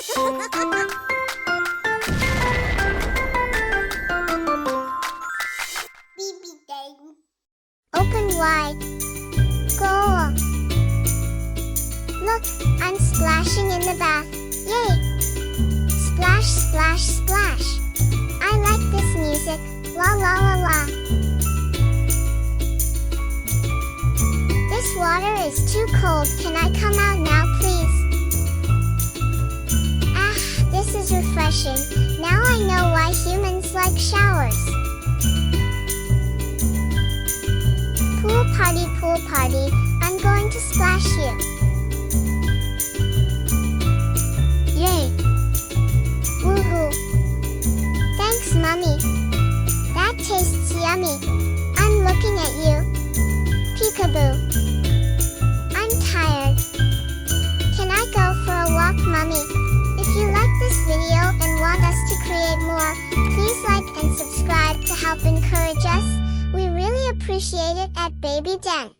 Baby game. Open wide. Go. Look, I'm splashing in the bath. Yay! Splash, splash, splash. I like this music. La la la la. This water is too cold. Can I come out now, please? Ah, this is refreshing. Now I know why humans like showers. Pool party, I'm going to splash you. Yay! Woohoo! Thanks, Mummy. That tastes yummy. I'm looking at you. Peekaboo. I'm tired. Can I go for a walk, Mummy? If you like this video and want us to create more, please like and subscribe to help encourage us. We really appreciate it at Baby Den.